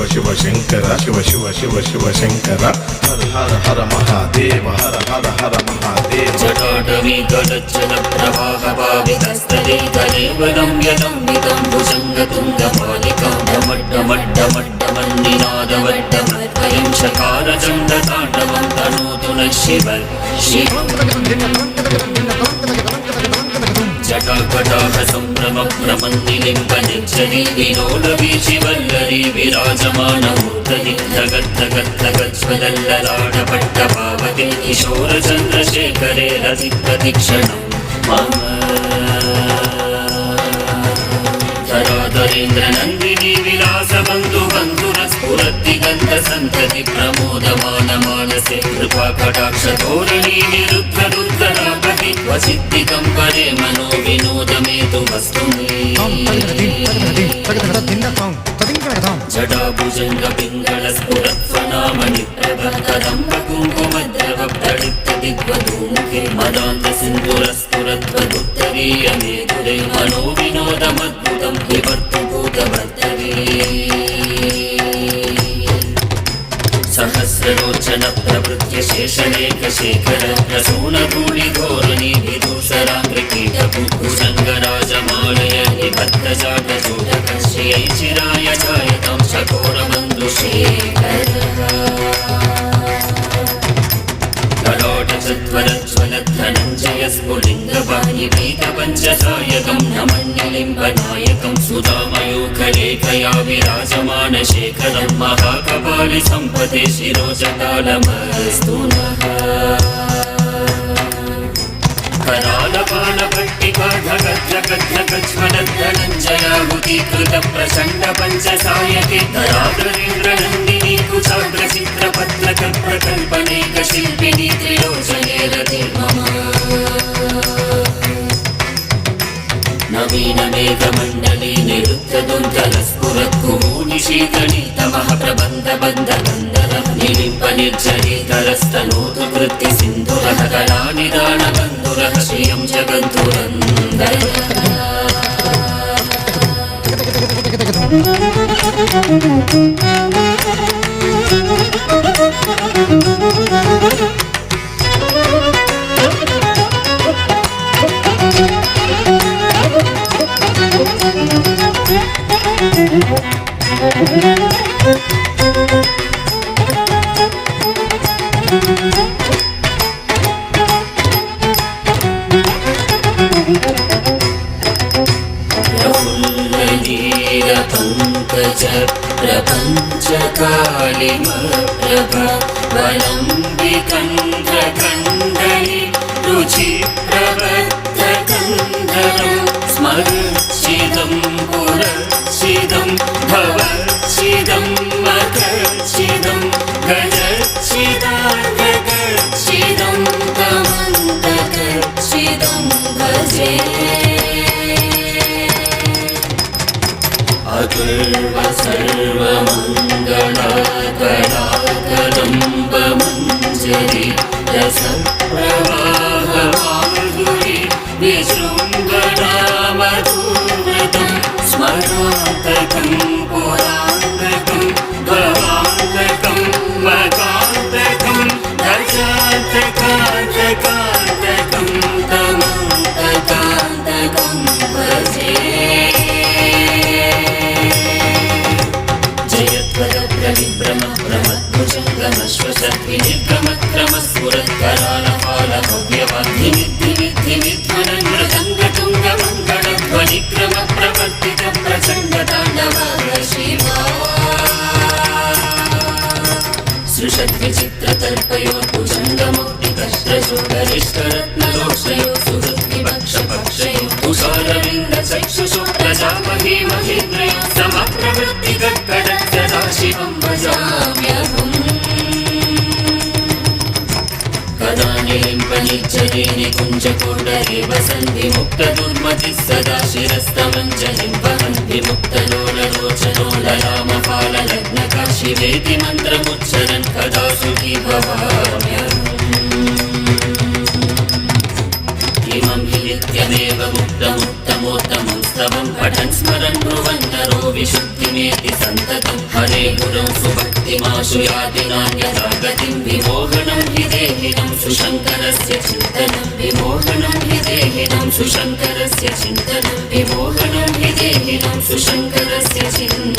ಶಿವ ಶಂಕರ ಶಿವ ಶಿವ ಶಿವ ಶಿವ ಶಂಕರ ಹರ ಹರ ಹರ ಮಹಾದೇವ ಹರ ಹರ ಹರ ಮಹಾದೇವ ಜಟಾಟವಿ ಗಡಚ್ಚಲ ಪ್ರವಾಹ ಭಾವಿತಸ್ತದೆ ಕಲೇವರಂ ಯಲಂಬಿತಂ ಭುಜಂಗ ತುಂಗ ಮಾಲಿಕಾಂ ಡಮಡ್ಡ ಮಡ್ಡ ಮಡ್ಡ ಮನ್ನಿನಾದವಡ್ಡಮರ್ಪಯಂ ಶಕಾರ ಚಂಡ ತಾಂಡವಂ ತನೋತು ನ ಶಿವ ಶಿವ ಜಟಾಕಟಾಹ ಸಂಭ್ರಮ ಪ್ರಮನ್ನಿಲಿಂಬ ನಿರ್ಜರಿ ವಿನೋದ ವೀಶಿವಲ್ಲರಿ ವಿರಾಜಮಾನ ಮೂರ್ತನಿ ಧಗದ್ಧಗದ್ಧಗಜ್ವಲಲ್ಲಲಾಡಪಟ್ಟ ಪಾವತಿ ಕಿಶೋರ ಚಂದ್ರಶೇಖರೇ ರತಿ ಪ್ರತಿಕ್ಷಣಂ ಮಮ ಧರಾಧರೇಂದ್ರ ನಂದಿನಿ ವಿಲಾಸ ಬಂಧು ಬಂಧುರ ಸ್ಫುರದ್ದಿಗಂಧ ಸಂತತಿ ಪ್ರಮೋದಮಾನ ಮಾನಸೆ ಕೃಪಾ ಕಟಾಕ್ಷ ಧೋರಣಿ ನಿರುದ್ಧ ರುದ್ರರಾಪತಿ ವಸಿದ್ಧಿ ಕಂಪರೆ ಮನೋ ವಿನೋದ ಮೇತು ವಸ್ತುನಿ ಜಟಾಭುಜಂಗ ಪಿಂಗಳ ಸ್ಫುರತ್ವನಾಮಣಿ ಪ್ರಭ ಕದಂಬ ಕುಂಕುಮದ್ರವ ಪ್ರಡಿಪ್ತ ದಿಗ್ವಧೂಮುಖೆ ಮದಾಂತ ಸಿಂಧುರ ಸ್ಫುರತ್ವದುತ್ತರೀಯ ಮೇಧುರೆ ಮನೋ ವಿನೋದ ಮದ್ಭುತಂ ವಿವರ್ತು ಭೂತವರ್ತವೇ ಸಹಸ್ರಲೋಚನ ಪ್ರವೃತ್ಯ ಶೇಷಲೇಖ ಶೇಖರ ಪ್ರಸೂನ ಧೂಳಿ ಧೋರಣಿ ವಿದೂಷರಾಂಗ್ರ ಕೀಟ ಭುಜಂಗರಾಜ ಮಾಲಯ ನಿಬದ್ಧ ಜಾಟ ಚೋಟಕ ಶ್ರಿಯೈ ಚಿರಾಯ ಛಾಯತಾಂ ಶಕೋರ ಬಂಧು ಶೇಖರ ಲಲಾಟ ಚತ್ವರ ಜ್ವಲ ಧನಂಜಯ ಸ್ಫುಲಿಂಗ ವಾಣಿ ಪೀತ ಪಂಚಸಾಯಕಂ ನಮಣ್ಯಲಿಂಬ ನಾಯಕಂ ಸುಧಾಮಯೂಖಲೇಖಯಾ ವಿರಾಜಮಾನ ಶೇಖರಂ ಮಹಾಕಪಾಲಿ ಸಂಪತೆ ಶಿರೋಜಟಾಲಮಸ್ತು ನಃ ಕರಾಲಪಾಲ ಪಟ್ಟಿಕಾ ಧಗಜ್ಜಗಜ್ಜಗಜ್ವಲ ಧನಂಜಯಾಹುತೀಕೃತ ಪ್ರಚಂಡ ಪಂಚಸಾಯಕೆ ಧರಾಧರೇಂದ್ರ ನಂದಿನಿ ಕುಚಾಗ್ರ ಚಿತ್ರ ಪತ್ರಕ ಪ್ರಕಲ್ಪನೇಕ ಶಿಲ್ಪಿನಿ ತ್ರಿಲೋಚನೆ ರತಿ ಮಮ ನವೀನ ಮೇಘ ಮಂಡಲಿ ನಿರುದ್ಧ ದುಂತಲ ಸ್ಫುರತ್ ಕುಮೂನಿ ಶೀತಳಿ ತಮಃ ಪ್ರಬಂಧ ಬಂಧ ಗಂಧರ ನಿಲಿಂಪ ನಿರ್ಜರಿತರಸ್ತನೋತು ಕೃತ್ಯ ಸಿಂಧುರಃ ಕಲಾ ನಿದಾನ ಬಂಧುರಃ ಶ್ರಿಯಂ ಜಗದ್ಧುರಂದರ पंकज प्रपंच कालिम प्रभा वलंबिकंध कंदली रुचि प्रवत्त कंदरं स्मरचिदं पुरचिदं भवचिदं मकचिदं गजचिदार्गचिदं तमन्तकचिदं भजे अपूर्व सर्वमङ्गलाकराकदम्बमञ्जरी रसप्रवाहमाधुरी विजृम्भणामधुव्रतं स्मरान्तकं पुरान्तकं भवान्तकं मकान्तकं गजान्तकान्तकान्तकं तमन्तकान्तकं भजे विभ्रम प्रमद्भुजङ्गमश्वशद्विनिर्गमक्रमस्फुरत्करालपाल भव्यवाग्निमिद्धिमिद्धिमिध्वनन्द्रसङ्गटुङ्गमङ्गलध्वनिक्रम प्रवर्तित प्रचण्डताण्डव शिवा सृषद्विचित्रतर्पयोर्भुजङ्गमुक्तिकस्त्रशोगरिष्ठरत्नलोक्षयो सुहृद्विपक्षपक्षयो तुषारविन्दचक्षुषो प्रजामही महेन्द्रयो समप्रवृत्तिकट्कटसदाशिवं भजाम्यहम् कदा निलिम्पनिच्छदे निकुञ्जकोटरे वसन्ति मुक्तदुर्मतिः सदा शिरस्तमञ्जलिं वहन् विमुक्तलोललोचनो ललामपाललग्नका शिवेति मन्त्रमुच्चरन् कदा सुखी भवाम्यहम् इमं हि नित्यमेव मुक्तमुत्तमोत्तमं स्तवं पठन् स्मरन् ब्रुवन् नरो विशुद्धिमेति सन्ततं हरे गुरौ सुभक्तिमाशु याति नान्यथा गतिं विमोहनं हि देहिनं सुशङ्करस्य चिन्तनं विमोहनं हि देहिनं सुशङ्करस्य चिन्तनं विमोहनं हि देहिनं सुशङ्करस्य चिन्तनं